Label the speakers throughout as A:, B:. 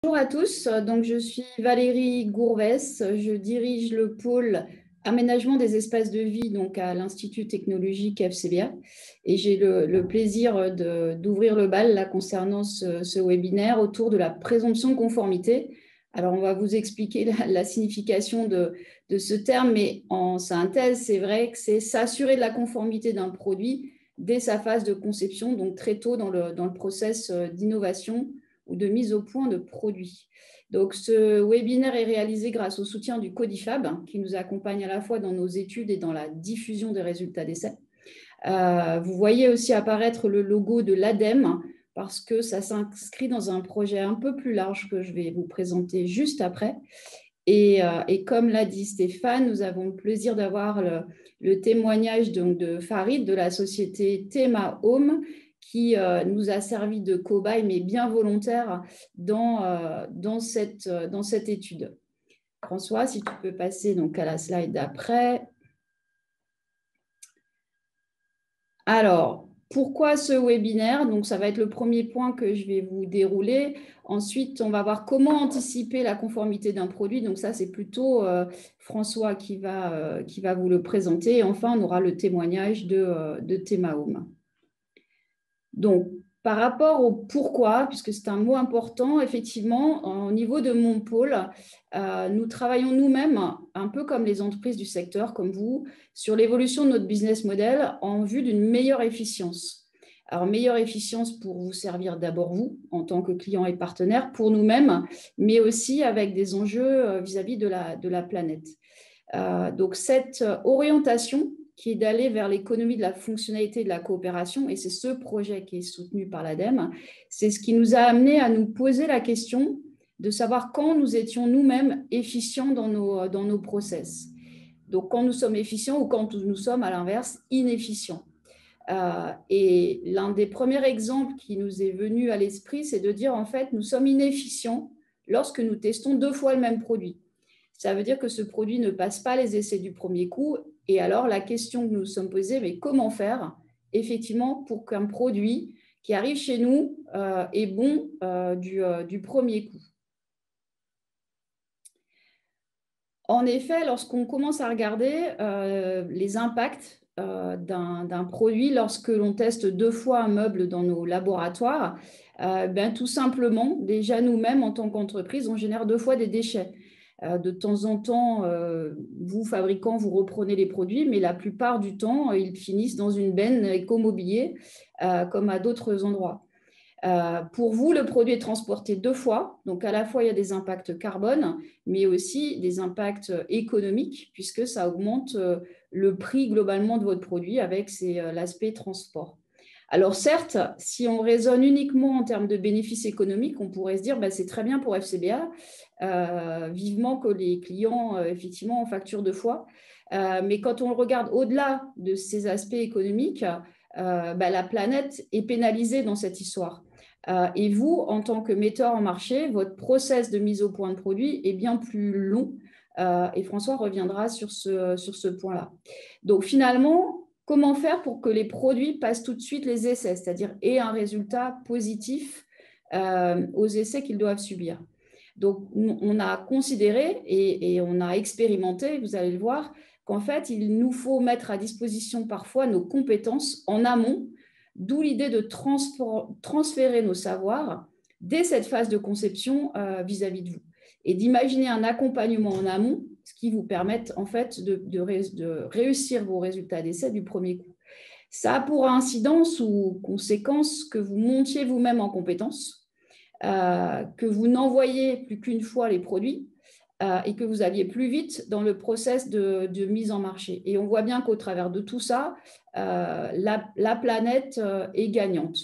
A: Bonjour à tous, donc je suis Valérie Gourvès, je dirige le pôle aménagement des espaces de vie donc à l'Institut technologique FCBA et j'ai le plaisir d'ouvrir le bal là, concernant ce webinaire autour de la présomption de conformité. Alors on va vous expliquer la signification de ce terme, mais en synthèse, c'est vrai que c'est s'assurer de la conformité d'un produit dès sa phase de conception, donc très tôt dans le process d'innovation ou de mise au point de produits. Donc, ce webinaire est réalisé grâce au soutien du Codifab, qui nous accompagne à la fois dans nos études et dans la diffusion des résultats d'essais. Vous voyez aussi apparaître le logo de l'ADEME, parce que ça s'inscrit dans un projet un peu plus large que je vais vous présenter juste après. Et comme l'a dit Stéphane, nous avons le plaisir d'avoir le témoignage donc, de Farid de la société Thema Home, qui nous a servi de cobaye, mais bien volontaire, dans cette étude. François, si tu peux passer donc, à la slide d'après. Alors, pourquoi ce webinaire? Donc, ça va être le premier point que je vais vous dérouler. Ensuite, on va voir comment anticiper la conformité d'un produit. Donc, ça, c'est plutôt François qui va vous le présenter. Et enfin, on aura le témoignage de Thema Home. Donc, par rapport au pourquoi, puisque c'est un mot important, effectivement, au niveau de mon pôle, nous travaillons nous-mêmes, un peu comme les entreprises du secteur, comme vous, sur l'évolution de notre business model en vue d'une meilleure efficience. Alors, meilleure efficience pour vous servir d'abord vous, en tant que client et partenaire, pour nous-mêmes, mais aussi avec des enjeux vis-à-vis de la planète. Donc, cette orientation qui est d'aller vers l'économie de la fonctionnalité et de la coopération, et c'est ce projet qui est soutenu par l'ADEME, c'est ce qui nous a amené à nous poser la question de savoir quand nous étions nous-mêmes efficients dans nos process. Donc, quand nous sommes efficients ou quand nous sommes, à l'inverse, inefficients. Et l'un des premiers exemples qui nous est venu à l'esprit, c'est de dire, en fait, nous sommes inefficients lorsque nous testons 2 fois le même produit. Ça veut dire que ce produit ne passe pas les essais du premier coup. Et alors, la question que nous nous sommes posée, mais comment faire effectivement pour qu'un produit qui arrive chez nous est bon du premier coup? En effet, lorsqu'on commence à regarder les impacts d'un produit, lorsque l'on teste 2 fois un meuble dans nos laboratoires, tout simplement, déjà nous-mêmes, en tant qu'entreprise, on génère 2 fois des déchets. De temps en temps, vous, fabricants, vous reprenez les produits, mais la plupart du temps, ils finissent dans une benne écomobilier, comme à d'autres endroits. Pour vous, le produit est transporté 2 fois. Donc, à la fois, il y a des impacts carbone, mais aussi des impacts économiques, puisque ça augmente le prix globalement de votre produit avec l'aspect transport. Alors, certes, si on raisonne uniquement en termes de bénéfices économiques, on pourrait se dire c'est très bien pour FCBA, vivement que les clients, effectivement, en facturent 2 fois. Mais quand on regarde au-delà de ces aspects économiques, la planète est pénalisée dans cette histoire. Et vous, en tant que metteur en marché, votre process de mise au point de produit est bien plus long. Et François reviendra sur ce point-là. Donc, finalement, comment faire pour que les produits passent tout de suite les essais, c'est-à-dire aient un résultat positif aux essais qu'ils doivent subir? Donc, on a considéré et on a expérimenté, vous allez le voir, qu'en fait, il nous faut mettre à disposition parfois nos compétences en amont, d'où l'idée de transférer nos savoirs dès cette phase de conception vis-à-vis de vous et d'imaginer un accompagnement en amont, ce qui vous permette en fait de réussir vos résultats d'essai du premier coup. Ça a pour incidence ou conséquence que vous montiez vous-même en compétences, que vous n'envoyez plus qu'une fois les produits et que vous alliez plus vite dans le process de mise en marché. Et on voit bien qu'au travers de tout ça, la planète est gagnante.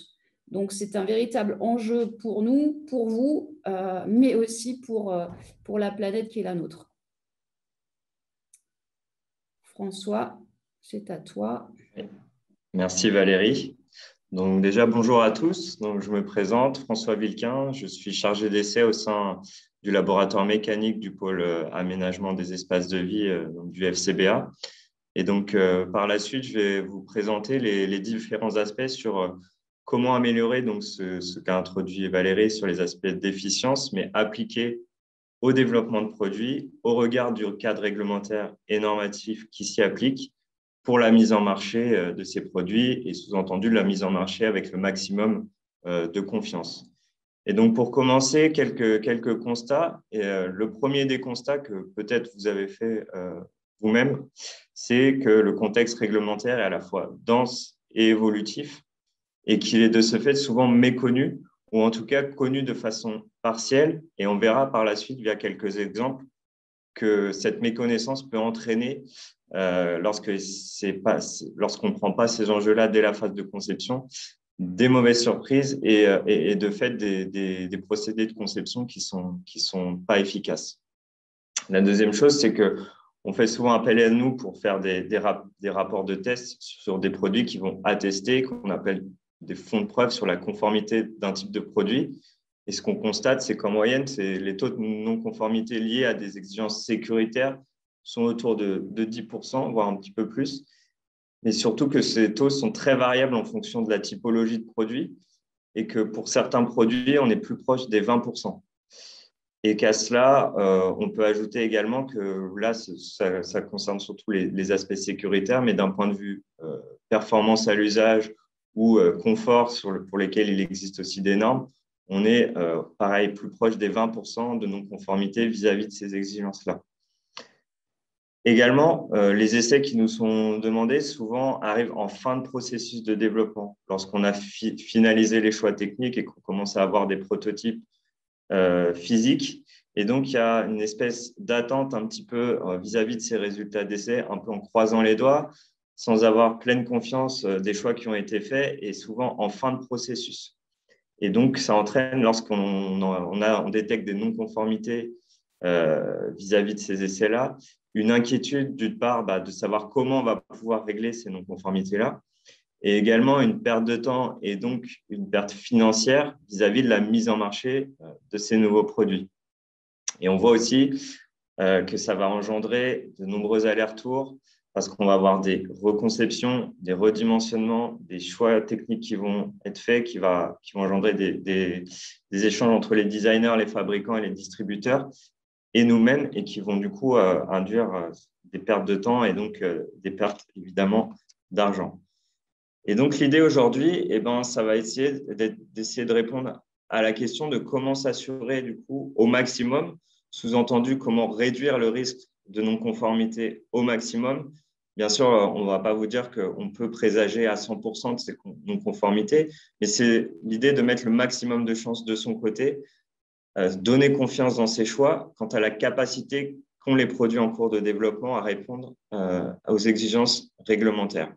A: Donc, c'est un véritable enjeu pour nous, pour vous, mais aussi pour la planète qui est la nôtre. François, c'est à toi.
B: Merci Valérie. Donc déjà, bonjour à tous. Donc, je me présente, François Vilquin. Je suis chargé d'essai au sein du laboratoire mécanique du pôle aménagement des espaces de vie du FCBA. Et donc, par la suite, je vais vous présenter les différents aspects sur comment améliorer donc ce qu'a introduit Valérie sur les aspects d'efficience, mais appliqué au développement de produits, au regard du cadre réglementaire et normatif qui s'y applique pour la mise en marché de ces produits et sous-entendu la mise en marché avec le maximum de confiance. Et donc, pour commencer, quelques constats. Et, le premier des constats que peut-être vous avez fait vous-même, c'est que le contexte réglementaire est à la fois dense et évolutif et qu'il est de ce fait souvent méconnu ou en tout cas connu de façon partielle. Et on verra par la suite, via quelques exemples, que cette méconnaissance peut entraîner, lorsqu'on ne prend pas ces enjeux-là dès la phase de conception, des mauvaises surprises et de fait des procédés de conception qui sont pas efficaces. La deuxième chose, c'est que on fait souvent appel à nous pour faire des rapports de tests sur des produits qui vont attester, qu'on appelle des fonds de preuve sur la conformité d'un type de produit. Et ce qu'on constate, c'est qu'en moyenne, les taux de non-conformité liés à des exigences sécuritaires sont autour de 10%, voire un petit peu plus. Mais surtout que ces taux sont très variables en fonction de la typologie de produit et que pour certains produits, on est plus proche des 20%. Et qu'à cela, on peut ajouter également que là, ça concerne surtout les aspects sécuritaires, mais d'un point de vue performance à l'usage ou confort pour lesquels il existe aussi des normes, on est pareil plus proche des 20% de non-conformité vis-à-vis de ces exigences-là. Également, les essais qui nous sont demandés souvent arrivent en fin de processus de développement, lorsqu'on a finalisé les choix techniques et qu'on commence à avoir des prototypes physiques. Et donc, il y a une espèce d'attente un petit peu vis-à-vis de ces résultats d'essais, un peu en croisant les doigts, sans avoir pleine confiance des choix qui ont été faits et souvent en fin de processus. Et donc, ça entraîne, lorsqu'on détecte des non-conformités vis-à-vis de ces essais-là, une inquiétude d'une part de savoir comment on va pouvoir régler ces non-conformités-là, et également une perte de temps et donc une perte financière vis-à-vis de la mise en marché de ces nouveaux produits. Et on voit aussi que ça va engendrer de nombreux allers-retours parce qu'on va avoir des reconceptions, des redimensionnements, des choix techniques qui vont être faits, qui vont engendrer des échanges entre les designers, les fabricants et les distributeurs et nous-mêmes et qui vont du coup induire des pertes de temps et donc des pertes évidemment d'argent. Et donc l'idée aujourd'hui, ça va d'essayer de répondre à la question de comment s'assurer du coup au maximum, sous-entendu comment réduire le risque de non-conformité au maximum. Bien sûr, on ne va pas vous dire qu'on peut présager à 100% de ces non-conformités, mais c'est l'idée de mettre le maximum de chances de son côté, donner confiance dans ses choix quant à la capacité qu'ont les produits en cours de développement à répondre aux exigences réglementaires.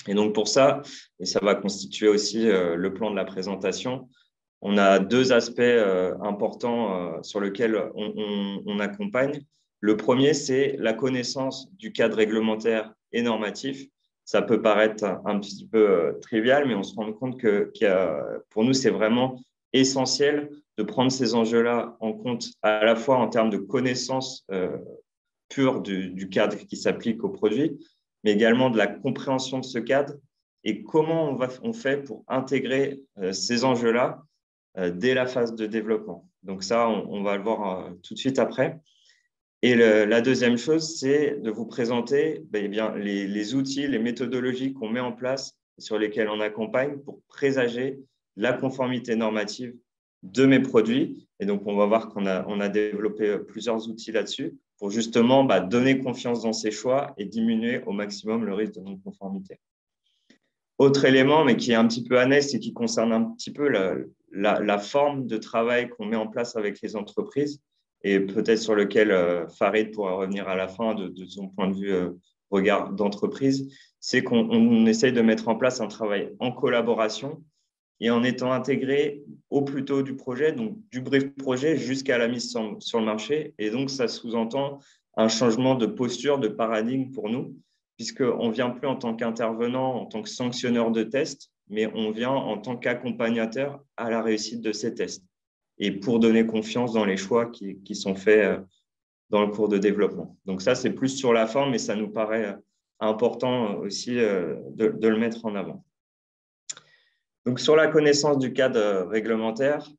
B: Et donc pour ça, et ça va constituer aussi le plan de la présentation, on a deux aspects importants sur lesquels on accompagne. Le premier, c'est la connaissance du cadre réglementaire et normatif. Ça peut paraître un petit peu trivial, mais on se rend compte que pour nous, c'est vraiment essentiel de prendre ces enjeux-là en compte à la fois en termes de connaissance pure du cadre qui s'applique au produit, mais également de la compréhension de ce cadre et comment on fait pour intégrer ces enjeux-là dès la phase de développement. Donc ça, on va le voir tout de suite après. Et la deuxième chose, c'est de vous présenter les outils, les méthodologies qu'on met en place, sur lesquels on accompagne pour présager la conformité normative de mes produits. Et donc, on va voir qu'on a développé plusieurs outils là-dessus pour justement donner confiance dans ses choix et diminuer au maximum le risque de non-conformité. Autre élément, mais qui est un petit peu annexe et qui concerne un petit peu la forme de travail qu'on met en place avec les entreprises et peut-être sur lequel Farid pourra revenir à la fin de son point de vue regard d'entreprise, c'est qu'on essaye de mettre en place un travail en collaboration et en étant intégré au plus tôt du projet, donc du brief projet jusqu'à la mise sur le marché. Et donc, ça sous-entend un changement de posture, de paradigme pour nous, puisqu'on ne vient plus en tant qu'intervenant, en tant que sanctionneur de tests, mais on vient en tant qu'accompagnateur à la réussite de ces tests et pour donner confiance dans les choix qui sont faits dans le cours de développement. Donc ça, c'est plus sur la forme, mais ça nous paraît important aussi de le mettre en avant. Donc, sur la connaissance du cadre réglementaire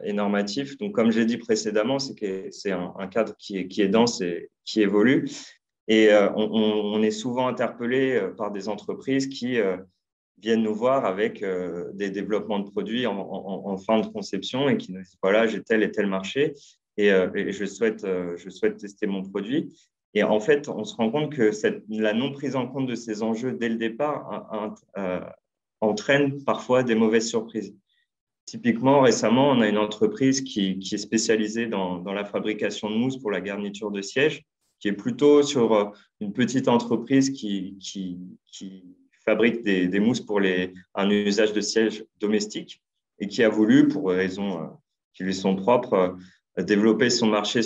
B: et normatif, donc, comme j'ai dit précédemment, c'est un cadre qui est dense et qui évolue. Et on est souvent interpellé par des entreprises qui viennent nous voir avec des développements de produits en fin de conception et qui nous disent, voilà, j'ai tel et tel marché et je souhaite tester mon produit. Et en fait, on se rend compte que la non prise en compte de ces enjeux dès le départ entraîne parfois des mauvaises surprises. Typiquement, récemment, on a une entreprise qui est spécialisée dans la fabrication de mousse pour la garniture de siège, qui est plutôt sur une petite entreprise qui fabrique des mousses pour un usage de siège domestique et qui a voulu, pour raisons qui lui sont propres, développer son marché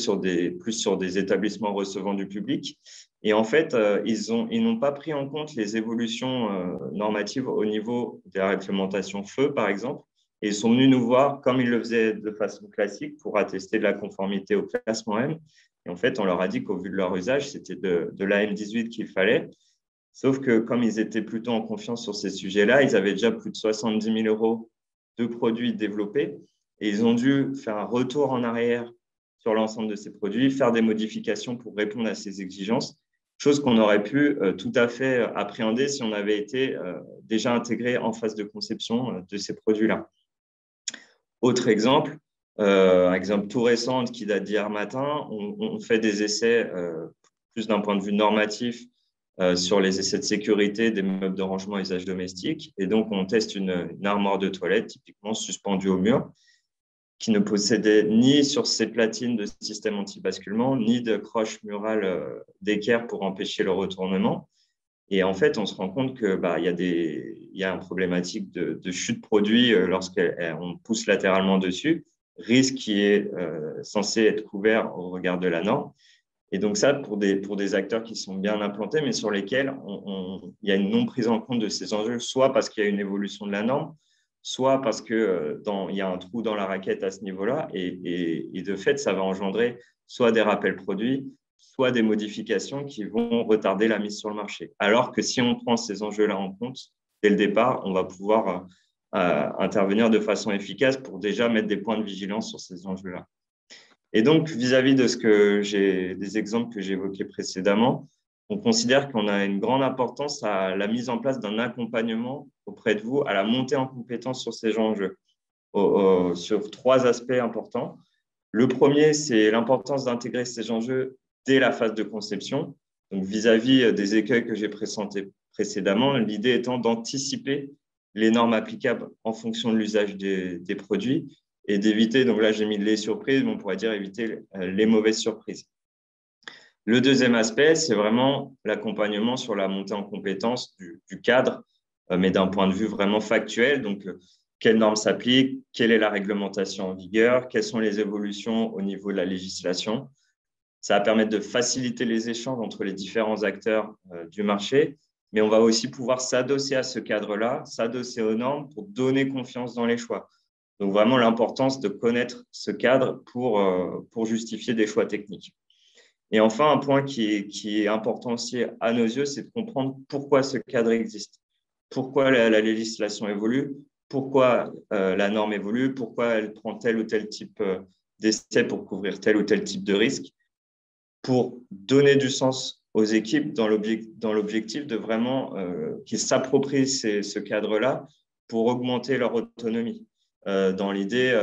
B: plus sur des établissements recevant du public. Et en fait, ils n'ont pas pris en compte les évolutions normatives au niveau de la réglementation feu, par exemple. Et ils sont venus nous voir comme ils le faisaient de façon classique pour attester de la conformité au classement M. Et en fait, on leur a dit qu'au vu de leur usage, c'était de l'AM18 qu'il fallait. Sauf que comme ils étaient plutôt en confiance sur ces sujets-là, ils avaient déjà plus de 70 000 euros de produits développés et ils ont dû faire un retour en arrière sur l'ensemble de ces produits, faire des modifications pour répondre à ces exigences, chose qu'on aurait pu tout à fait appréhender si on avait été déjà intégré en phase de conception de ces produits-là. Autre exemple, un exemple tout récent qui date d'hier matin, on fait des essais plus d'un point de vue normatif sur les essais de sécurité des meubles de rangement à usage domestique. Et donc, on teste une armoire de toilette typiquement suspendue au mur qui ne possédait ni sur ses platines de système anti-basculement, ni de croche murale d'équerre pour empêcher le retournement. Et en fait, on se rend compte qu'il y a une problématique de chute produit lorsqu'on pousse latéralement dessus, risque qui est censé être couvert au regard de la norme. Et donc ça, pour des acteurs qui sont bien implantés, mais sur lesquels il y a une non prise en compte de ces enjeux, soit parce qu'il y a une évolution de la norme, soit parce qu'il y a un trou dans la raquette à ce niveau-là. Et de fait, ça va engendrer soit des rappels produits, soit des modifications qui vont retarder la mise sur le marché. Alors que si on prend ces enjeux-là en compte, dès le départ, on va pouvoir intervenir de façon efficace pour déjà mettre des points de vigilance sur ces enjeux-là. Et donc, vis-à-vis des exemples que j'ai évoqués précédemment, on considère qu'on a une grande importance à la mise en place d'un accompagnement auprès de vous, à la montée en compétence sur ces enjeux, sur 3 aspects importants. Le premier, c'est l'importance d'intégrer ces enjeux dès la phase de conception. Donc, vis-à-vis des écueils que j'ai présentés précédemment, l'idée étant d'anticiper les normes applicables en fonction de l'usage des produits et d'éviter, donc là j'ai mis les surprises, mais on pourrait dire éviter les mauvaises surprises. Le deuxième aspect, c'est vraiment l'accompagnement sur la montée en compétence du cadre, mais d'un point de vue vraiment factuel. Donc, quelles normes s'appliquent, quelle est la réglementation en vigueur, quelles sont les évolutions au niveau de la législation. Ça va permettre de faciliter les échanges entre les différents acteurs du marché, mais on va aussi pouvoir s'adosser à ce cadre-là, s'adosser aux normes pour donner confiance dans les choix. Donc, vraiment l'importance de connaître ce cadre pour justifier des choix techniques. Et enfin, un point qui est important aussi à nos yeux, c'est de comprendre pourquoi ce cadre existe, pourquoi la législation évolue, pourquoi la norme évolue, pourquoi elle prend tel ou tel type d'essai pour couvrir tel ou tel type de risque, pour donner du sens aux équipes dans l'objectif de vraiment qu'ils s'approprient ce cadre-là pour augmenter leur autonomie. Dans l'idée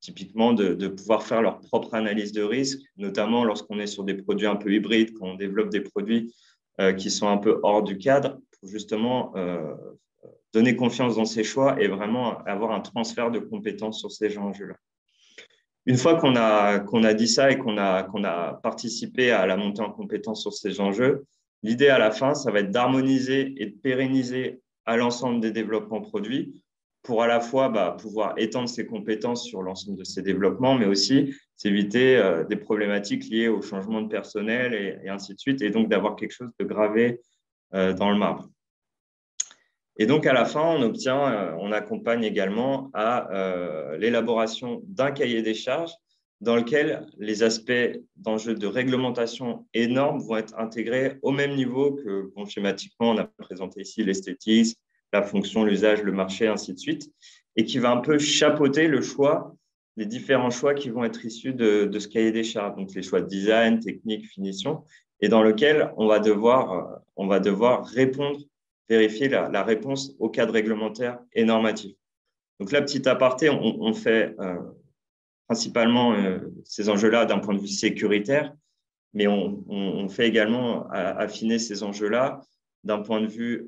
B: typiquement de pouvoir faire leur propre analyse de risque, notamment lorsqu'on est sur des produits un peu hybrides, quand on développe des produits qui sont un peu hors du cadre, pour justement donner confiance dans ses choix et vraiment avoir un transfert de compétences sur ces enjeux-là. Une fois qu'on a dit ça et qu'on a participé à la montée en compétences sur ces enjeux, l'idée à la fin, ça va être d'harmoniser et de pérenniser à l'ensemble des développements produits pour à la fois pouvoir étendre ses compétences sur l'ensemble de ces développements, mais aussi s'éviter des problématiques liées au changement de personnel et ainsi de suite, et donc d'avoir quelque chose de gravé dans le marbre. Et donc, à la fin, on accompagne également à l'élaboration d'un cahier des charges dans lequel les aspects d'enjeux de réglementation et normes vont être intégrés au même niveau que, schématiquement, on a présenté ici l'esthétisme, la fonction, l'usage, le marché, ainsi de suite, et qui va un peu chapeauter le choix, les différents choix qui vont être issus de ce cahier des charges, donc les choix de design, technique, finition, et dans lequel on va devoir répondre, vérifier la réponse au cadre réglementaire et normatif. Donc là, petit aparté, on fait principalement ces enjeux-là d'un point de vue sécuritaire, mais on fait également affiner ces enjeux-là d'un point de vue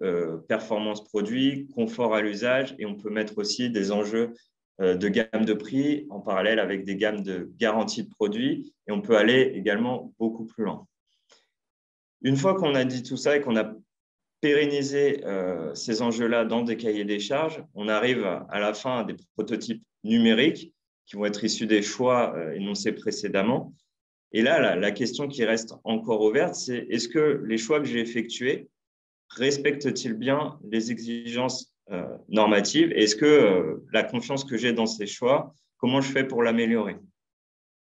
B: performance produit, confort à l'usage, et on peut mettre aussi des enjeux de gamme de prix en parallèle avec des gammes de garantie de produits, et on peut aller également beaucoup plus loin. Une fois qu'on a dit tout ça et qu'on a pérennisé ces enjeux-là dans des cahiers des charges, on arrive à la fin à des prototypes numériques qui vont être issus des choix énoncés précédemment. Et là, la question qui reste encore ouverte, c'est est-ce que les choix que j'ai effectués respectent-ils bien les exigences normatives? Est-ce que la confiance que j'ai dans ces choix, comment je fais pour l'améliorer?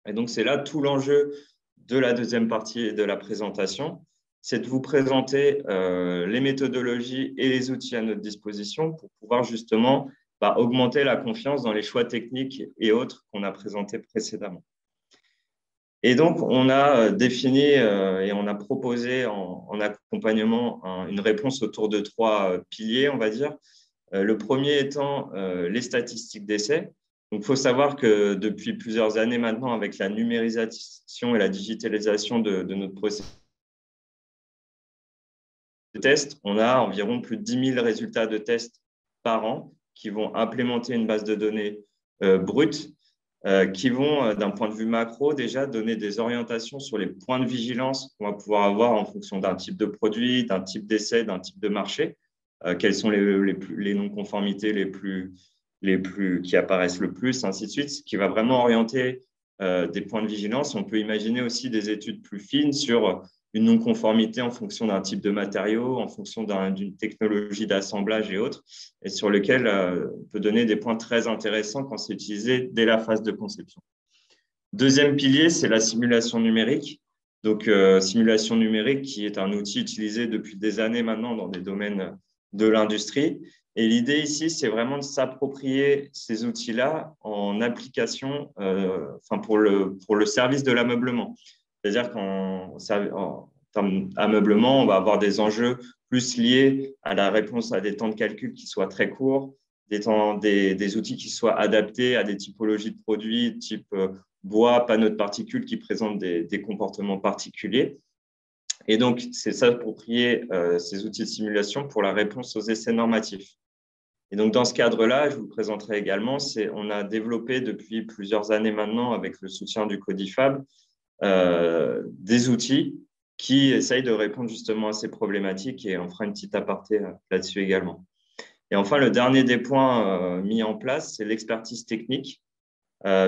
B: Et donc, c'est là tout l'enjeu de la deuxième partie de la présentation, c'est de vous présenter les méthodologies et les outils à notre disposition pour pouvoir justement augmenter la confiance dans les choix techniques et autres qu'on a présentés précédemment. Et donc, on a défini et on a proposé en accompagnement une réponse autour de 3 piliers, on va dire. Le premier étant les statistiques d'essai. Donc, il faut savoir que depuis plusieurs années maintenant, avec la numérisation et la digitalisation de notre processus de test, on a environ plus de 10 000 résultats de tests par an qui vont implémenter une base de données brute qui vont, d'un point de vue macro, déjà donner des orientations sur les points de vigilance qu'on va pouvoir avoir en fonction d'un type de produit, d'un type d'essai, d'un type de marché, quelles sont les non-conformités qui apparaissent le plus, ainsi de suite, ce qui va vraiment orienter des points de vigilance. On peut imaginer aussi des études plus fines sur une non-conformité en fonction d'un type de matériau, en fonction d'une technologie d'assemblage et autres, et sur lequel on peut donner des points très intéressants quand c'est utilisé dès la phase de conception. Deuxième pilier, c'est la simulation numérique. Donc, simulation numérique qui est un outil utilisé depuis des années maintenant dans des domaines de l'industrie. Et l'idée ici, c'est vraiment de s'approprier ces outils-là en application, pour le service de l'ameublement. C'est-à-dire qu'en termes d'ameublement, on va avoir des enjeux plus liés à la réponse à des temps de calcul qui soient très courts, des outils qui soient adaptés à des typologies de produits type bois, panneaux de particules qui présentent des comportements particuliers. Et donc, c'est s'approprier ces outils de simulation pour la réponse aux essais normatifs. Et donc, dans ce cadre-là, je vous présenterai également, on a développé depuis plusieurs années maintenant, avec le soutien du Codifab, des outils qui essayent de répondre justement à ces problématiques, et on fera une petite aparté là-dessus également. Et enfin, le dernier des points mis en place, c'est l'expertise technique,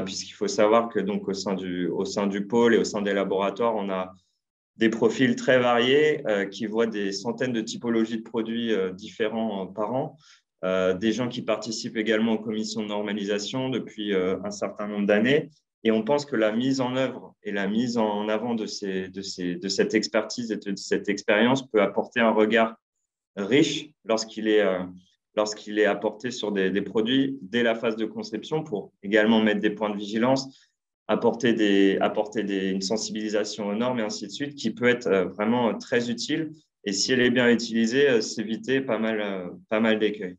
B: puisqu'il faut savoir que donc, au sein du pôle et au sein des laboratoires, on a des profils très variés qui voient des centaines de typologies de produits différents par an, des gens qui participent également aux commissions de normalisation depuis un certain nombre d'années. Et on pense que la mise en œuvre et la mise en avant de cette expertise et de cette expérience peut apporter un regard riche lorsqu'il est apporté sur des produits dès la phase de conception, pour également mettre des points de vigilance, apporter une sensibilisation aux normes et ainsi de suite, qui peut être vraiment très utile. Et si elle est bien utilisée, s'éviter pas mal d'écueils.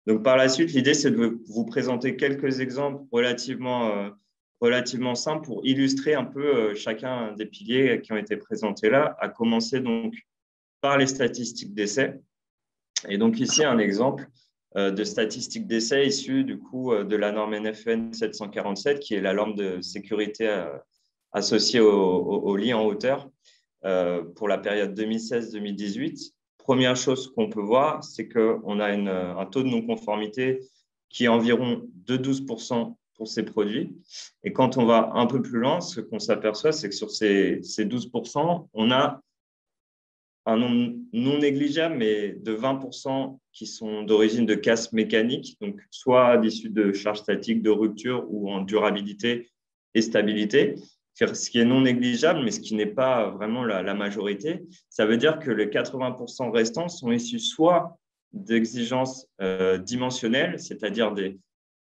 B: Donc, par la suite, l'idée, c'est de vous présenter quelques exemples relativement simples pour illustrer un peu chacun des piliers qui ont été présentés là, à commencer donc par les statistiques d'essai. Et donc, ici, un exemple de statistiques d'essai issues du coup de la norme NFN 747, qui est la norme de sécurité associée au lit en hauteur pour la période 2016-2018. Première chose qu'on peut voir, c'est qu'on a un taux de non-conformité qui est environ de 12% pour ces produits. Et quand on va un peu plus loin, ce qu'on s'aperçoit, c'est que sur ces 12%, on a un nombre non négligeable, mais de 20% qui sont d'origine de casse mécanique, donc soit issus de charges statiques, de rupture ou en durabilité et stabilité. Ce qui est non négligeable, mais ce qui n'est pas vraiment la majorité. Ça veut dire que les 80% restants sont issus soit d'exigences dimensionnelles, c'est-à-dire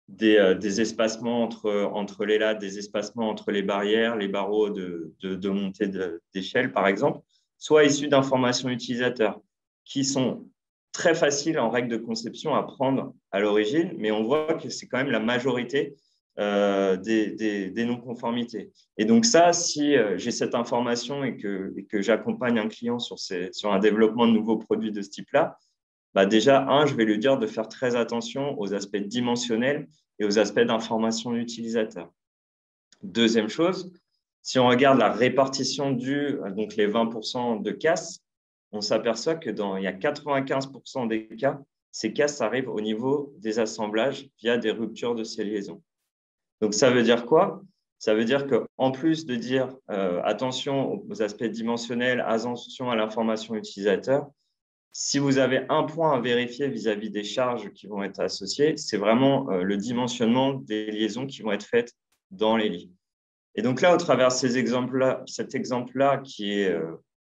B: des espacements entre les lattes, des espacements entre les barrières, les barreaux de montée d'échelle, par exemple, soit issus d'informations utilisateurs qui sont très faciles en règle de conception à prendre à l'origine, mais on voit que c'est quand même la majorité des non-conformités. Et donc ça, si j'ai cette information et que j'accompagne un client sur un développement de nouveaux produits de ce type-là, bah déjà, je vais lui dire de faire très attention aux aspects dimensionnels et aux aspects d'information utilisateur. Deuxième chose, si on regarde la répartition donc les 20% de casse, on s'aperçoit il y a 95% des cas, ces casses arrivent au niveau des assemblages via des ruptures de ces liaisons. Donc, ça veut dire quoi? Ça veut dire qu'en plus de dire attention aux aspects dimensionnels, attention à l'information utilisateur, si vous avez un point à vérifier vis-à-vis des charges qui vont être associées, c'est vraiment le dimensionnement des liaisons qui vont être faites dans les lits. Et donc là, au travers de cet exemple-là,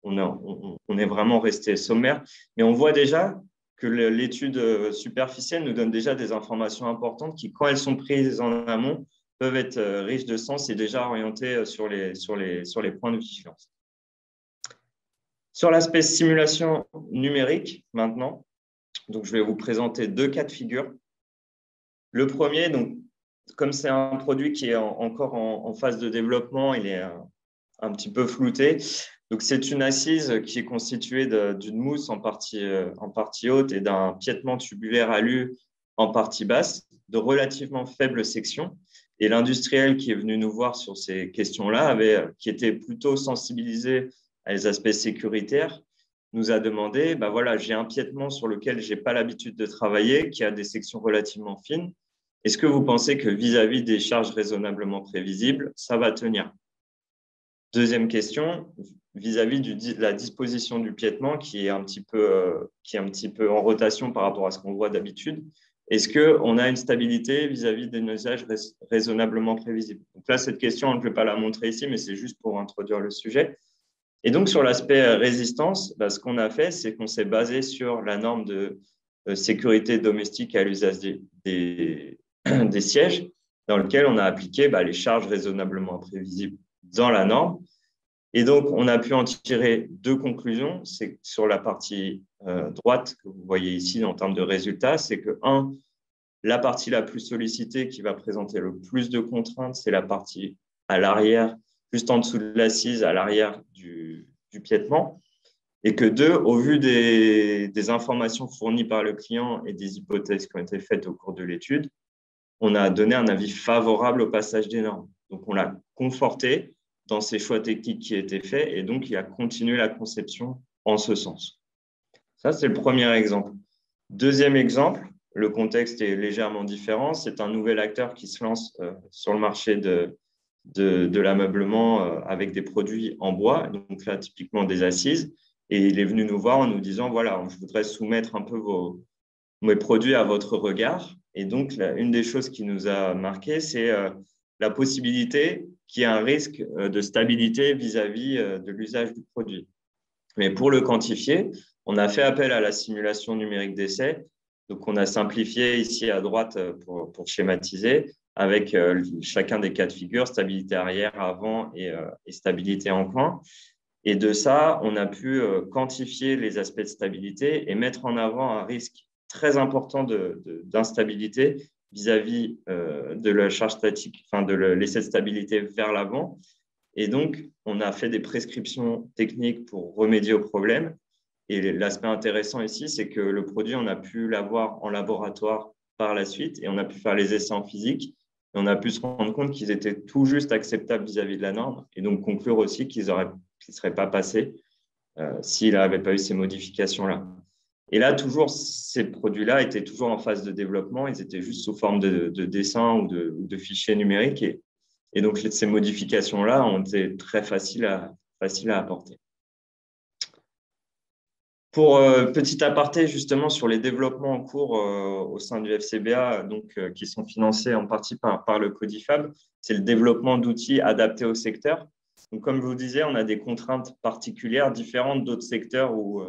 B: on est vraiment resté sommaire, mais on voit déjà que l'étude superficielle nous donne déjà des informations importantes qui, quand elles sont prises en amont, peuvent être riches de sens et déjà orientées sur les points de vigilance. Sur l'aspect simulation numérique, maintenant, donc je vais vous présenter 2 cas de figure. Le premier, donc, comme c'est un produit qui est encore en phase de développement, il est un petit peu flouté. Donc, c'est une assise qui est constituée d'une mousse en partie haute et d'un piétement tubulaire alu en partie basse, de relativement faible section. Et l'industriel qui est venu nous voir sur ces questions-là, qui était plutôt sensibilisé à les aspects sécuritaires, nous a demandé, voilà, j'ai un piétement sur lequel je n'ai pas l'habitude de travailler, qui a des sections relativement fines. Est-ce que vous pensez que vis-à-vis des charges raisonnablement prévisibles, ça va tenir? Deuxième question, vis-à-vis de la disposition du piétement qui est un petit peu en rotation par rapport à ce qu'on voit d'habitude, est-ce qu'on a une stabilité vis-à-vis d'un usage raisonnablement prévisible? Donc là, cette question, je ne vais pas la montrer ici, mais c'est juste pour introduire le sujet. Et donc, sur l'aspect résistance, ce qu'on a fait, c'est qu'on s'est basé sur la norme de sécurité domestique à l'usage des sièges, dans lequel on a appliqué les charges raisonnablement prévisibles dans la norme. Et donc, on a pu en tirer 2 conclusions. C'est sur la partie droite que vous voyez ici en termes de résultats, c'est que, la partie la plus sollicitée qui va présenter le plus de contraintes, c'est la partie à l'arrière, juste en dessous de l'assise, à l'arrière du piétement. Et que 2, au vu des informations fournies par le client et des hypothèses qui ont été faites au cours de l'étude, on a donné un avis favorable au passage des normes. Donc, on l'a conforté dans ces choix techniques qui étaient faits et donc il a continué la conception en ce sens. Ça, c'est le premier exemple. Deuxième exemple, le contexte est légèrement différent. C'est un nouvel acteur qui se lance sur le marché de l'ameublement avec des produits en bois, donc là, typiquement des assises. Et il est venu nous voir en nous disant, voilà, je voudrais soumettre un peu mes produits à votre regard. Et donc, une des choses qui nous a marqué, c'est la possibilité qu'il y ait un risque de stabilité vis-à-vis de l'usage du produit. Mais pour le quantifier, on a fait appel à la simulation numérique d'essai. Donc, on a simplifié ici à droite pour schématiser avec chacun des cas de figure, stabilité arrière, avant et stabilité en coin. Et de ça, on a pu quantifier les aspects de stabilité et mettre en avant un risque très important d'instabilité vis-à-vis de la charge statique, enfin de l'essai de stabilité vers l'avant. Et donc, on a fait des prescriptions techniques pour remédier au problème. Et l'aspect intéressant ici, c'est que le produit, on a pu l'avoir en laboratoire par la suite et on a pu faire les essais en physique. Et on a pu se rendre compte qu'ils étaient tout juste acceptables vis-à-vis de la norme et donc conclure aussi qu'ils ne seraient pas passés s'il n'avait pas eu ces modifications-là. Et là, toujours, ces produits-là étaient toujours en phase de développement. Ils étaient juste sous forme de dessins ou de fichiers numériques. Et donc, ces modifications-là ont été très faciles à apporter. Pour petit aparté, justement, sur les développements en cours au sein du FCBA, qui sont financés en partie par le Codifab, c'est le développement d'outils adaptés au secteur. Donc, comme je vous disais, on a des contraintes particulières différentes d'autres secteurs où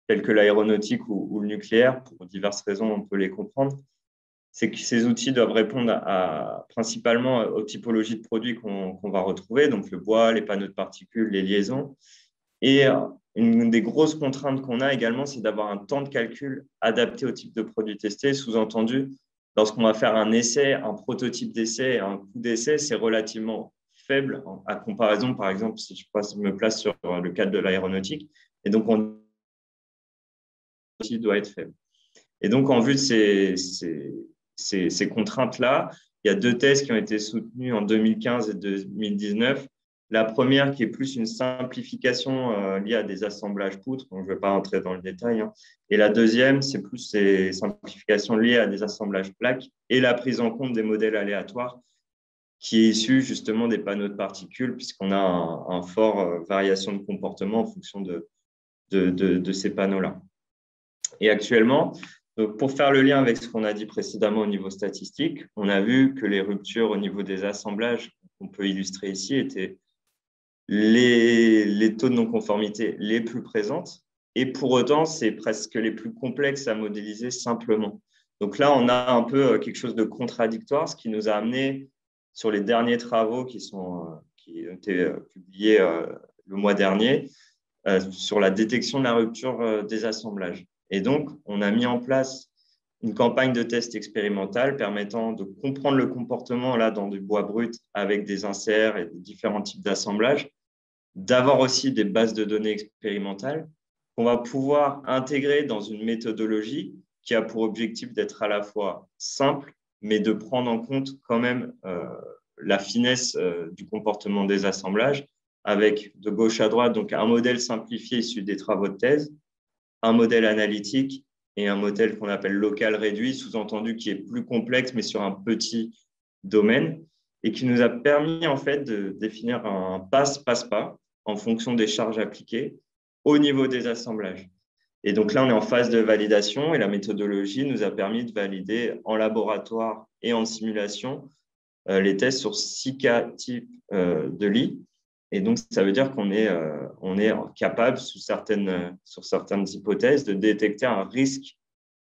B: tels que l'aéronautique ou le nucléaire, pour diverses raisons, on peut les comprendre, c'est que ces outils doivent répondre principalement aux typologies de produits qu'on va retrouver, donc le bois, les panneaux de particules, les liaisons. Et une des grosses contraintes qu'on a également, c'est d'avoir un temps de calcul adapté au type de produit testé. Sous-entendu, lorsqu'on va faire un essai, un prototype d'essai, un coût d'essai, c'est relativement faible à comparaison, par exemple, si je me place sur le cadre de l'aéronautique. Et donc, on doit être faible. Et donc, en vue de ces contraintes-là, il y a deux thèses qui ont été soutenues en 2015 et 2019. La première, qui est plus une simplification liée à des assemblages poutres, donc je ne vais pas rentrer dans le détail. Hein. Et la deuxième, c'est plus ces simplifications liées à des assemblages plaques et la prise en compte des modèles aléatoires qui est issu justement des panneaux de particules, puisqu'on a un fort variation de comportement en fonction de ces panneaux-là. Et actuellement, donc pour faire le lien avec ce qu'on a dit précédemment au niveau statistique, on a vu que les ruptures au niveau des assemblages qu'on peut illustrer ici étaient les taux de non-conformité les plus présentes. Et pour autant, c'est presque les plus complexes à modéliser simplement. Donc là, on a un peu quelque chose de contradictoire, ce qui nous a amené sur les derniers travaux qui ont été publiés le mois dernier sur la détection de la rupture des assemblages. Et donc, on a mis en place une campagne de test expérimental permettant de comprendre le comportement là, dans du bois brut avec des inserts et différents types d'assemblages, d'avoir aussi des bases de données expérimentales qu'on va pouvoir intégrer dans une méthodologie qui a pour objectif d'être à la fois simple, mais de prendre en compte quand même la finesse du comportement des assemblages avec de gauche à droite donc un modèle simplifié issu des travaux de thèse, un modèle analytique et un modèle qu'on appelle local réduit, sous-entendu qui est plus complexe, mais sur un petit domaine, et qui nous a permis en fait de définir un passe-passe-pas en fonction des charges appliquées au niveau des assemblages. Et donc là, on est en phase de validation et la méthodologie nous a permis de valider en laboratoire et en simulation les tests sur 6 cas types de lits. Et donc, ça veut dire qu'on est capable, sur certaines hypothèses, de détecter un risque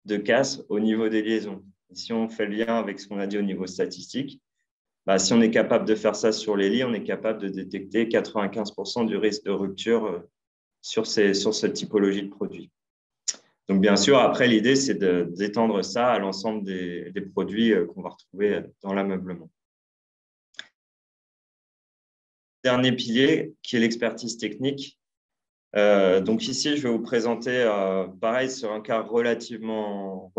B: de casse au niveau des liaisons. Et si on fait le lien avec ce qu'on a dit au niveau statistique, bah, si on est capable de faire ça sur les lits, on est capable de détecter 95% du risque de rupture sur cette typologie de produits. Donc, bien sûr, après, l'idée, c'est d'étendre ça à l'ensemble des produits qu'on va retrouver dans l'ameublement. Dernier pilier, qui est l'expertise technique. Donc ici, je vais vous présenter, pareil, sur un cas relativement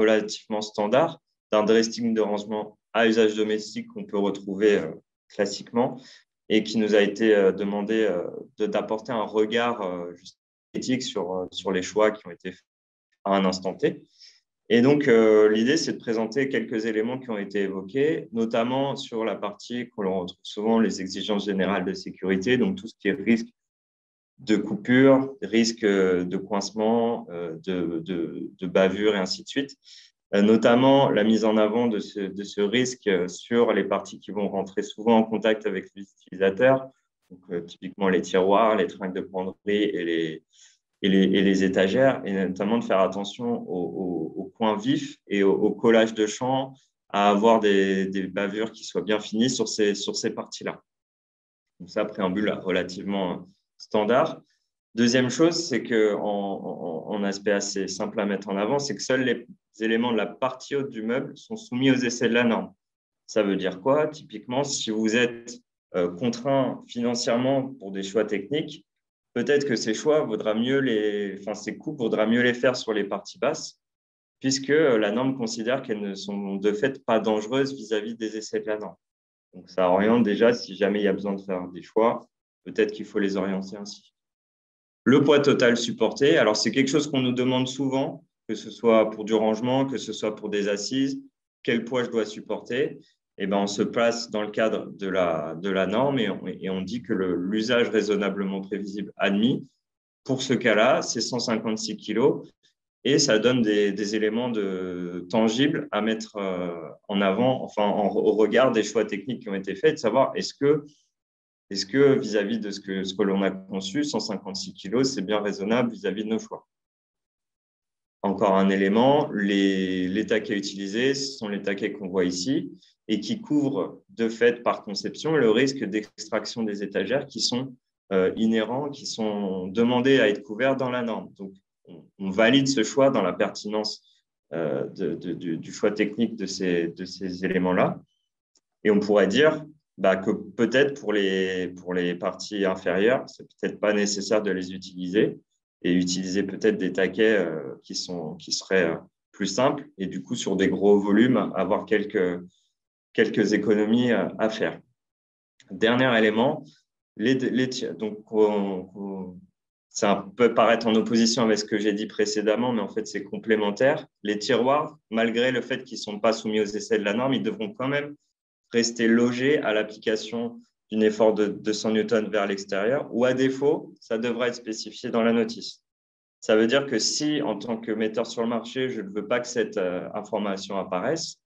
B: standard, d'un dressing de rangement à usage domestique qu'on peut retrouver classiquement et qui nous a été demandé d'apporter un regard éthique sur les choix qui ont été faits à un instant T. Et donc, l'idée, c'est de présenter quelques éléments qui ont été évoqués, notamment sur la partie que l'on retrouve souvent, les exigences générales de sécurité, donc tout ce qui est risque de coupure, risque de coincement, de bavure et ainsi de suite. Notamment la mise en avant de ce risque sur les parties qui vont rentrer souvent en contact avec l'utilisateur, donc typiquement les tiroirs, les trinques de penderie et les étagères, et notamment de faire attention aux points vifs et au collage de champ, à avoir des bavures qui soient bien finies sur ces parties-là. Donc ça, préambule relativement standard. Deuxième chose, c'est qu'en aspect assez simple à mettre en avant, c'est que seuls les éléments de la partie haute du meuble sont soumis aux essais de la norme. Ça veut dire quoi? Typiquement, si vous êtes contraint financièrement pour des choix techniques, peut-être que ces choix ces coupes vaudra mieux les faire sur les parties basses, puisque la norme considère qu'elles ne sont de fait pas dangereuses vis-à-vis des essais de la norme. Donc, ça oriente déjà, si jamais il y a besoin de faire des choix, peut-être qu'il faut les orienter ainsi. Le poids total supporté, alors c'est quelque chose qu'on nous demande souvent, que ce soit pour du rangement, que ce soit pour des assises, quel poids je dois supporter. Eh ben, on se place dans le cadre de la norme et on dit que l'usage raisonnablement prévisible admis, pour ce cas-là, c'est 156 kg et ça donne des éléments tangibles à mettre en avant, enfin au regard des choix techniques qui ont été faits, de savoir est-ce que vis-à-vis de ce que l'on a conçu, 156 kg, c'est bien raisonnable vis-à-vis de nos choix. encore un élément, les taquets utilisés, ce sont les taquets qu'on voit ici et qui couvrent de fait par conception le risque d'extraction des étagères qui sont inhérents, qui sont demandés à être couverts dans la norme. Donc, on valide ce choix dans la pertinence du choix technique de ces éléments-là. Et on pourrait dire que peut-être pour les parties inférieures, c'est peut-être pas nécessaire de les utiliser et utiliser peut-être des taquets qui seraient plus simples et du coup, sur des gros volumes, avoir quelques économies à faire. Dernier élément, donc ça peut paraître en opposition avec ce que j'ai dit précédemment, mais en fait, c'est complémentaire. Les tiroirs, malgré le fait qu'ils ne sont pas soumis aux essais de la norme, ils devront quand même rester logés à l'application d'un effort de 200 newtons vers l'extérieur, ou à défaut, ça devra être spécifié dans la notice. Ça veut dire que si, en tant que metteur sur le marché, je ne veux pas que cette information apparaisse,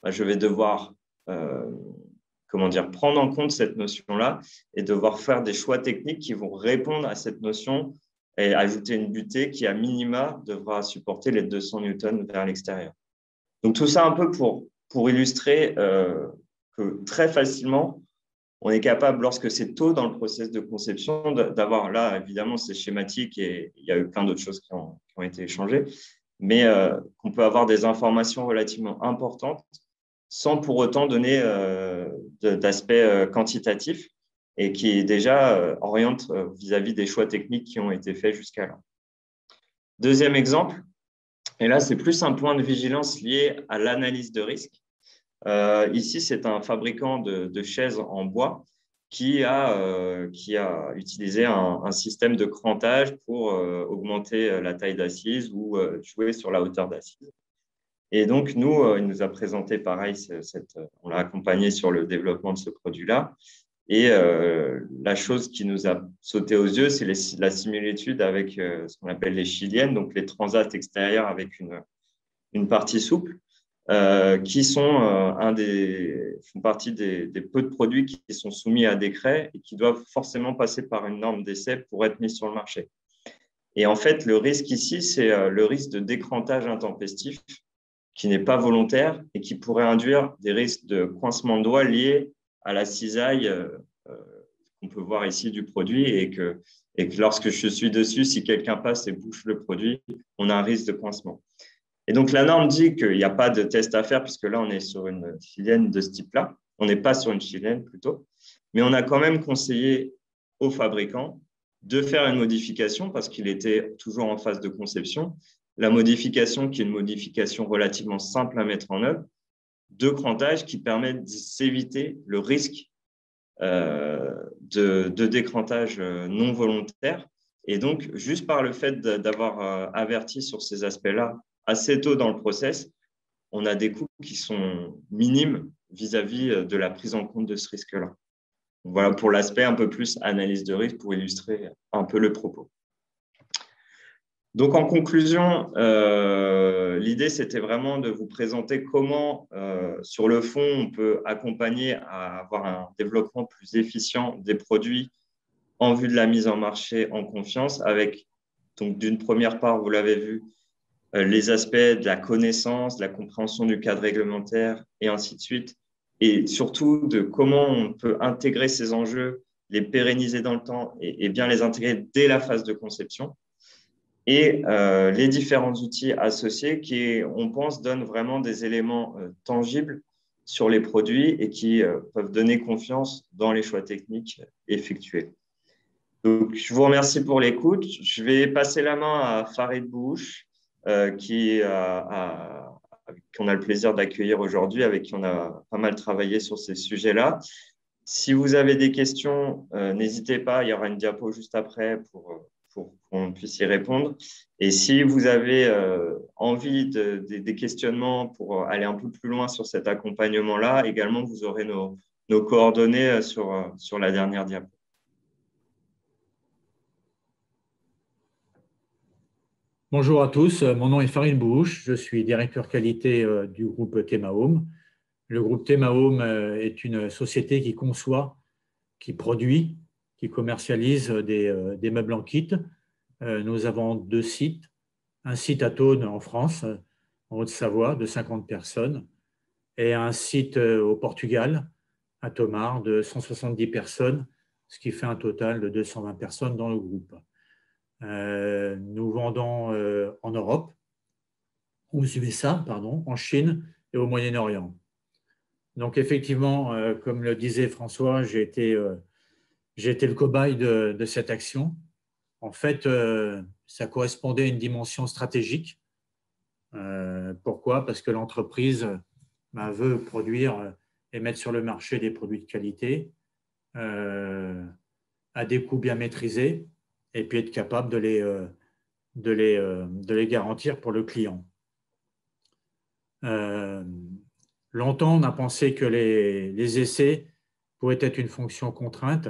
B: je vais devoir prendre en compte cette notion-là et devoir faire des choix techniques qui vont répondre à cette notion et ajouter une butée qui, à minima, devra supporter les 200 newtons vers l'extérieur. Donc, tout ça un peu pour illustrer que très facilement, on est capable, lorsque c'est tôt dans le processus de conception, d'avoir là, évidemment, c'est schématique et il y a eu plein d'autres choses qui ont été échangées, mais qu'on peut avoir des informations relativement importantes sans pour autant donner d'aspect quantitatif et qui déjà oriente vis-à-vis des choix techniques qui ont été faits jusqu'à là. Deuxième exemple, et là, c'est plus un point de vigilance lié à l'analyse de risque. Ici, c'est un fabricant de chaises en bois qui a utilisé un système de crantage pour augmenter la taille d'assise ou jouer sur la hauteur d'assise. Et donc, nous, il nous a présenté pareil, on l'a accompagné sur le développement de ce produit-là. Et la chose qui nous a sauté aux yeux, c'est la similitude avec ce qu'on appelle les chiliennes, donc les transats extérieurs avec une partie souple. Qui font partie des peu de produits qui sont soumis à décret et qui doivent forcément passer par une norme d'essai pour être mis sur le marché. Et en fait, le risque ici, c'est le risque de décrantage intempestif qui n'est pas volontaire et qui pourrait induire des risques de coincement de doigts liés à la cisaille qu'on peut voir ici du produit et que lorsque je suis dessus, si quelqu'un passe et bouche le produit, on a un risque de coincement. Et donc, la norme dit qu'il n'y a pas de test à faire puisque là, on est sur une chilienne de ce type-là. On n'est pas sur une chilienne plutôt. Mais on a quand même conseillé aux fabricants de faire une modification parce qu'il était toujours en phase de conception. La modification, qui est une modification relativement simple à mettre en œuvre, de crantage qui permet de s'éviter le risque de décrantage non volontaire. Et donc, juste par le fait d'avoir averti sur ces aspects-là assez tôt dans le process, on a des coûts qui sont minimes vis-à-vis de la prise en compte de ce risque-là. Voilà pour l'aspect un peu plus analyse de risque pour illustrer un peu le propos. Donc, en conclusion, l'idée, c'était vraiment de vous présenter comment, sur le fond, on peut accompagner à avoir un développement plus efficient des produits en vue de la mise en marché en confiance avec, donc, d'une première part, vous l'avez vu, les aspects de la connaissance, de la compréhension du cadre réglementaire et ainsi de suite, et surtout de comment on peut intégrer ces enjeux, les pérenniser dans le temps et bien les intégrer dès la phase de conception, et les différents outils associés qui, on pense, donnent vraiment des éléments tangibles sur les produits et qui peuvent donner confiance dans les choix techniques effectués. Donc, je vous remercie pour l'écoute. Je vais passer la main à Farid Bouhouch, qu'on a le plaisir d'accueillir aujourd'hui, avec qui on a pas mal travaillé sur ces sujets-là. Si vous avez des questions, n'hésitez pas, il y aura une diapo juste après pour qu'on puisse y répondre. Et si vous avez envie des questionnements pour aller un peu plus loin sur cet accompagnement-là, également, vous aurez nos coordonnées sur la dernière diapo.
C: Bonjour à tous, mon nom est Farid Bouhouch, je suis directeur qualité du groupe Temaum. Le groupe Temaum est une société qui conçoit, qui produit, qui commercialise des meubles en kit. Nous avons 2 sites, un site à Thônes en France, en Haute-Savoie, de 50 personnes, et un site au Portugal, à Tomar, de 170 personnes, ce qui fait un total de 220 personnes dans le groupe. Nous vendons en Europe, aux USA, pardon, en Chine et au Moyen-Orient. Donc effectivement, comme le disait François, j'ai été le cobaye de cette action. En fait, ça correspondait à une dimension stratégique. Pourquoi? Parce que l'entreprise veut produire et mettre sur le marché des produits de qualité à des coûts bien maîtrisés et puis être capable de les garantir pour le client. Longtemps, on a pensé que les essais pouvaient être une fonction contrainte.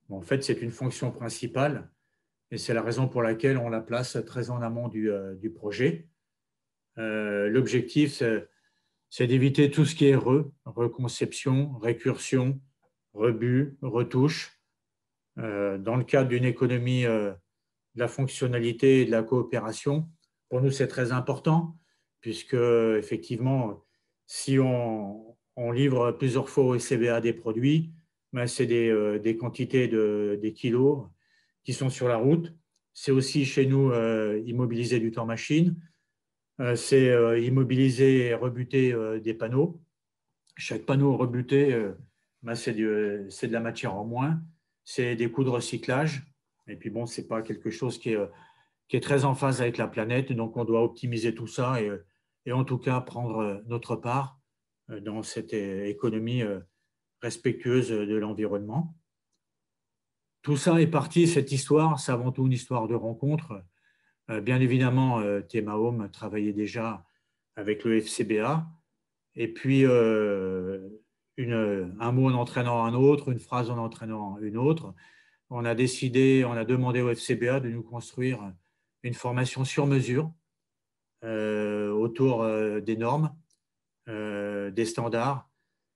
C: En fait, c'est une fonction principale et c'est la raison pour laquelle on la place très en amont du projet. L'objectif, c'est d'éviter tout ce qui est reconception, récursion, rebut, retouche. Dans le cadre d'une économie de la fonctionnalité et de la coopération, pour nous, c'est très important, puisque effectivement, si on livre plusieurs fois au SCBA des produits, ben, c'est des quantités des kilos qui sont sur la route. C'est aussi chez nous immobiliser du temps machine. C'est immobiliser et rebuter des panneaux. Chaque panneau rebuté, ben, c'est de la matière en moins. C'est des coûts de recyclage. Et puis bon, ce n'est pas quelque chose qui est très en phase avec la planète. Donc, on doit optimiser tout ça et en tout cas prendre notre part dans cette économie respectueuse de l'environnement. Tout ça est parti, cette histoire, c'est avant tout une histoire de rencontre. Bien évidemment, Thémaome travaillait déjà avec le FCBA. Et puis, un mot en entraînant un autre, une phrase en entraînant une autre. On a demandé au FCBA de nous construire une formation sur mesure autour des normes, des standards,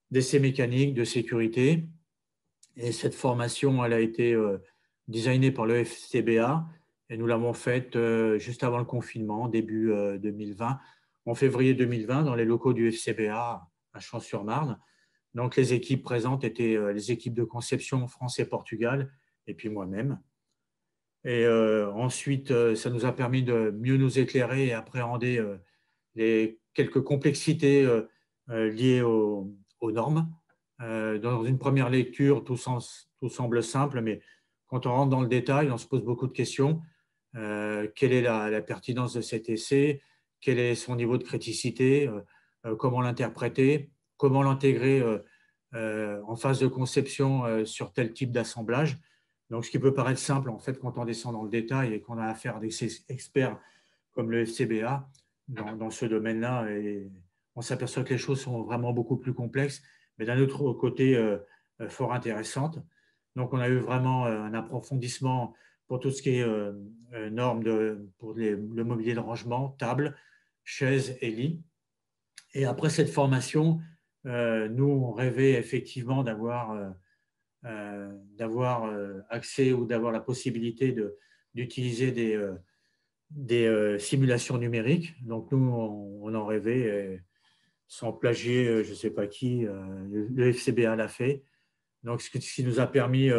C: d'essais mécaniques, de sécurité. Et cette formation, elle a été designée par le FCBA et nous l'avons faite juste avant le confinement, début 2020, en février 2020, dans les locaux du FCBA à Champs-sur-Marne. Donc, les équipes présentes étaient les équipes de conception France et Portugal, et puis moi-même. Et ensuite, ça nous a permis de mieux nous éclairer et appréhender les quelques complexités liées aux normes. Dans une première lecture, tout semble simple, mais quand on rentre dans le détail, on se pose beaucoup de questions. Quelle est la pertinence de cet essai? Quel est son niveau de criticité? Comment l'interpréter? Comment l'intégrer en phase de conception sur tel type d'assemblage? Donc, ce qui peut paraître simple, en fait, quand on descend dans le détail et qu'on a affaire à des experts comme le FCBA dans ce domaine-là, on s'aperçoit que les choses sont vraiment beaucoup plus complexes, mais d'un autre côté, fort intéressantes. Donc, on a eu vraiment un approfondissement pour tout ce qui est normes pour le mobilier de rangement, table, chaises et lits. Et après cette formation, nous, on rêvait effectivement d'avoir accès ou d'avoir la possibilité d'utiliser des simulations numériques. Donc, nous, on en rêvait, sans plagier, je ne sais pas qui, le FCBA l'a fait. Donc, ce qui nous a permis,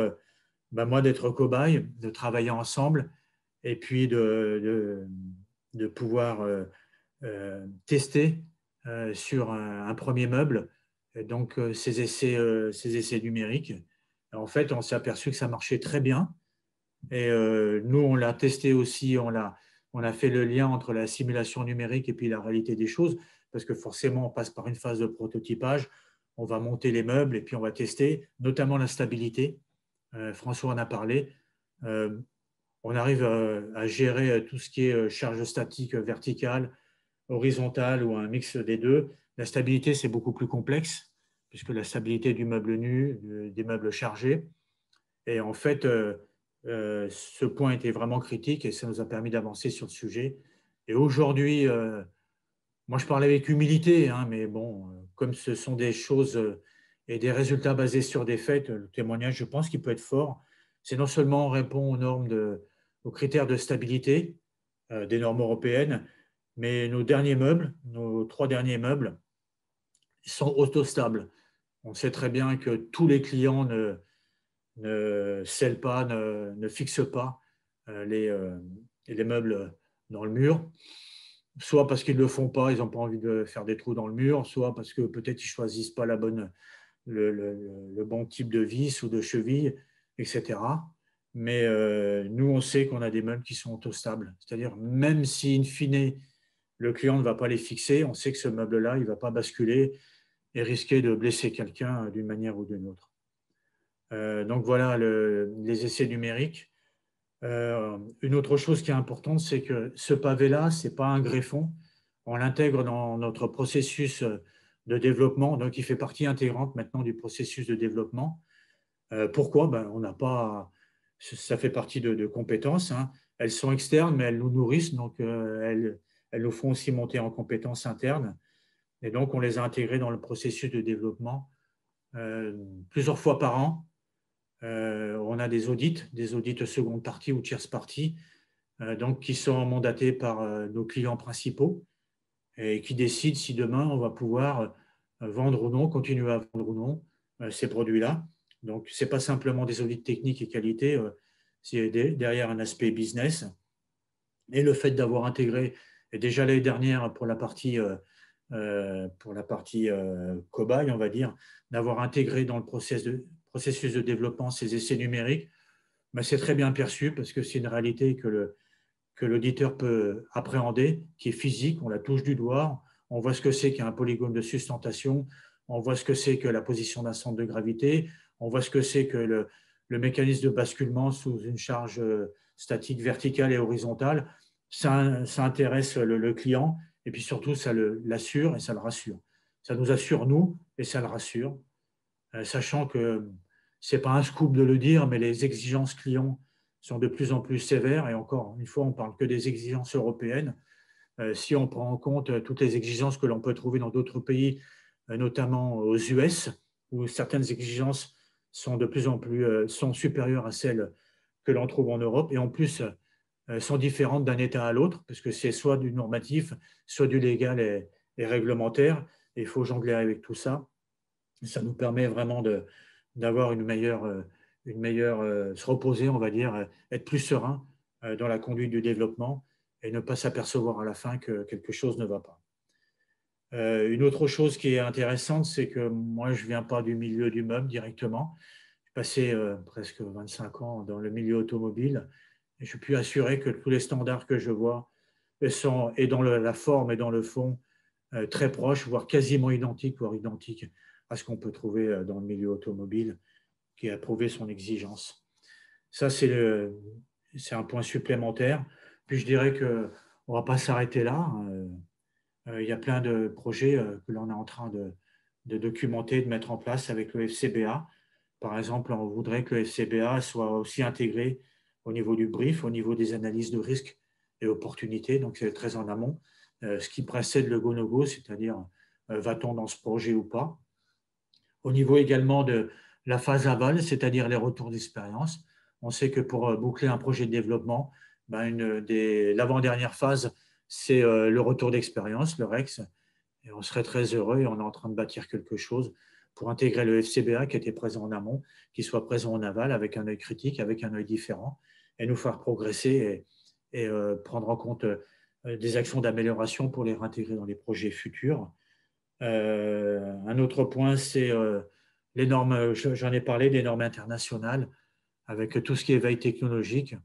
C: moi, d'être cobaye, de travailler ensemble et puis de pouvoir tester sur un premier meuble donc ces essais numériques. En fait, on s'est aperçu que ça marchait très bien. Et nous, on l'a testé aussi, on a fait le lien entre la simulation numérique et puis la réalité des choses, parce que forcément, on passe par une phase de prototypage, on va monter les meubles et puis on va tester, notamment la stabilité. François en a parlé. On arrive à gérer tout ce qui est charge statique verticale, horizontale ou un mix des deux. La stabilité, c'est beaucoup plus complexe, puisque la stabilité du meuble nu, des meubles chargés. Et en fait, ce point était vraiment critique et ça nous a permis d'avancer sur le sujet. Et aujourd'hui, moi je parlais avec humilité, hein, mais bon, comme ce sont des choses et des résultats basés sur des faits, le témoignage, je pense qu'il peut être fort. C'est non seulement on répond aux normes aux critères de stabilité, des normes européennes. Mais nos derniers meubles, nos 3 derniers meubles, sont autostables. On sait très bien que tous les clients ne scellent pas, ne fixent pas les meubles dans le mur, soit parce qu'ils ne le font pas, ils n'ont pas envie de faire des trous dans le mur, soit parce que peut-être ils ne choisissent pas le bon type de vis ou de cheville, etc. Mais nous, on sait qu'on a des meubles qui sont autostables. C'est-à-dire, même si, in fine, le client ne va pas les fixer, on sait que ce meuble-là, il ne va pas basculer et risquer de blesser quelqu'un d'une manière ou d'une autre. Donc voilà les essais numériques. Une autre chose qui est importante, c'est que ce pavé-là, ce n'est pas un greffon. On l'intègre dans notre processus de développement, donc il fait partie intégrante maintenant du processus de développement. Pourquoi? On n'a pas, ça fait partie de compétences, hein. Elles sont externes, mais elles nous nourrissent, donc elles nous font aussi monter en compétences internes. Et donc, on les a intégrées dans le processus de développement plusieurs fois par an. On a des audits seconde partie ou tierce partie, donc qui sont mandatés par nos clients principaux et qui décident si demain on va pouvoir vendre ou non, continuer à vendre ou non ces produits-là. Donc, ce n'est pas simplement des audits techniques et qualité, c'est derrière un aspect business. Et le fait d'avoir intégré, et déjà l'année dernière pour la partie cobaye, on va dire, d'avoir intégré dans le processus de développement ces essais numériques, c'est très bien perçu parce que c'est une réalité que l'auditeur peut appréhender, qui est physique, on la touche du doigt, on voit ce que c'est qu'un polygone de sustentation, on voit ce que c'est que la position d'un centre de gravité, on voit ce que c'est que le mécanisme de basculement sous une charge statique verticale et horizontale. Ça intéresse le client et puis surtout, ça l'assure et ça le rassure. Ça nous assure, nous, et ça le rassure, sachant que ce n'est pas un scoop de le dire, mais les exigences clients sont de plus en plus sévères. Et encore une fois, on ne parle que des exigences européennes. Si on prend en compte toutes les exigences que l'on peut trouver dans d'autres pays, notamment aux US, où certaines exigences sont de plus en plus sont supérieures à celles que l'on trouve en Europe, et en plus sont différentes d'un État à l'autre, parce que c'est soit du normatif, soit du légal et réglementaire. Et il faut jongler avec tout ça. Ça nous permet vraiment d'avoir une meilleure se reposer, on va dire, être plus serein dans la conduite du développement et ne pas s'apercevoir à la fin que quelque chose ne va pas. Une autre chose qui est intéressante, c'est que moi, je ne viens pas du milieu du meuble directement. J'ai passé presque 25 ans dans le milieu automobile et je puis assurer que tous les standards que je vois sont, et dans la forme et dans le fond, très proches, voire quasiment identiques, voire identiques à ce qu'on peut trouver dans le milieu automobile, qui a prouvé son exigence. Ça, c'est un point supplémentaire. Puis je dirais qu'on ne va pas s'arrêter là. Il y a plein de projets que l'on est en train de documenter, de mettre en place avec le FCBA. Par exemple, on voudrait que le FCBA soit aussi intégré au niveau du brief, au niveau des analyses de risques et opportunités, donc c'est très en amont, ce qui précède le go-no-go, c'est-à-dire va-t-on dans ce projet ou pas. Au niveau également de la phase aval, c'est-à-dire les retours d'expérience, on sait que pour boucler un projet de développement, l'avant-dernière phase, c'est le retour d'expérience, le REX, et on serait très heureux et on est en train de bâtir quelque chose pour intégrer le FCBA qui était présent en amont, qui soit présent en aval avec un œil critique, avec un œil différent, et nous faire progresser et prendre en compte des actions d'amélioration pour les réintégrer dans les projets futurs. Un autre point, c'est les normes, j'en ai parlé, des normes internationales, avec tout ce qui est veille technologique,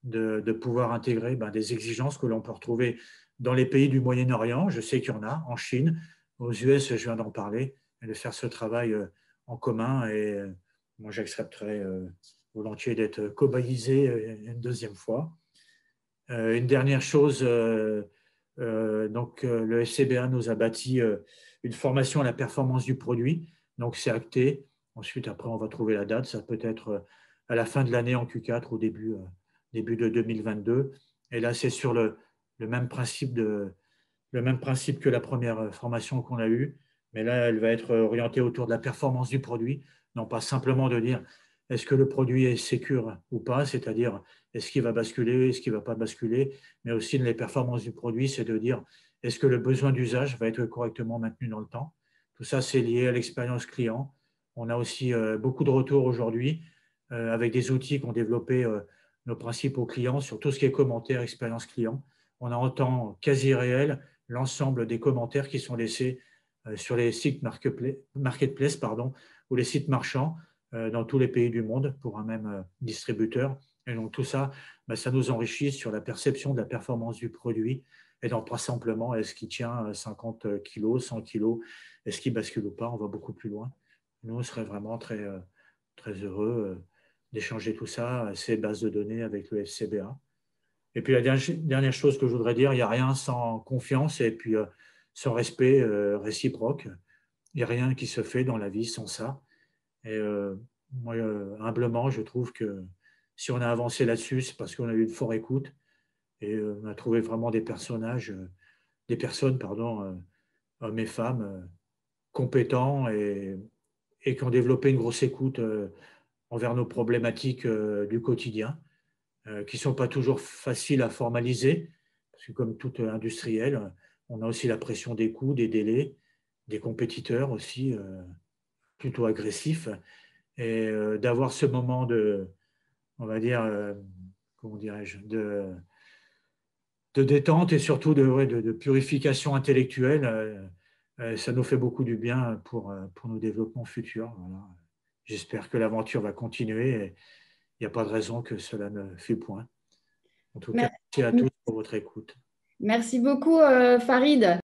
C: de pouvoir intégrer des exigences que l'on peut retrouver dans les pays du Moyen-Orient. Je sais qu'il y en a, en Chine, aux US, je viens d'en parler, et de faire ce travail en commun. Et moi, j'accepterais volontiers d'être cobayisé une deuxième fois. Une dernière chose, le FCBA nous a bâti une formation à la performance du produit. Donc, c'est acté. Ensuite, après, on va trouver la date. Ça peut être à la fin de l'année en Q4 ou début de 2022. Et là, c'est sur le même principe que la première formation qu'on a eue. Mais là, elle va être orientée autour de la performance du produit. Non pas simplement de dire est-ce que le produit est sécure ou pas, c'est-à-dire est-ce qu'il va basculer, est-ce qu'il ne va pas basculer, mais aussi les performances du produit, c'est de dire est-ce que le besoin d'usage va être correctement maintenu dans le temps. Tout ça, c'est lié à l'expérience client. On a aussi beaucoup de retours aujourd'hui avec des outils qu'ont développé nos principaux clients sur tout ce qui est commentaires, expérience client. On a en temps quasi réel l'ensemble des commentaires qui sont laissés sur les sites marketplace ou les sites marchands dans tous les pays du monde pour un même distributeur. Et donc tout ça, ça nous enrichit sur la perception de la performance du produit et non pas simplement est-ce qu'il tient 50 kg, 100 kg, est-ce qu'il bascule ou pas, on va beaucoup plus loin. Nous, on serait vraiment très, très heureux d'échanger tout ça, ces bases de données avec le FCBA. Et puis la dernière chose que je voudrais dire, il n'y a rien sans confiance et puis sans respect réciproque. Il n'y a rien qui se fait dans la vie sans ça. Et moi, humblement, je trouve que si on a avancé là-dessus, c'est parce qu'on a eu une forte écoute et on a trouvé vraiment des personnes, hommes et femmes, compétents et qui ont développé une grosse écoute envers nos problématiques du quotidien, qui ne sont pas toujours faciles à formaliser, parce que comme tout industriel, on a aussi la pression des coûts, des délais, des compétiteurs aussi plutôt agressifs, et d'avoir ce moment de, on va dire, comment dirais-je, de détente et surtout de purification intellectuelle, ça nous fait beaucoup du bien pour nos développements futurs. Voilà. J'espère que l'aventure va continuer et il n'y a pas de raison que cela ne fait point. En tout cas, merci à tous pour votre écoute.
A: Merci beaucoup, Farid.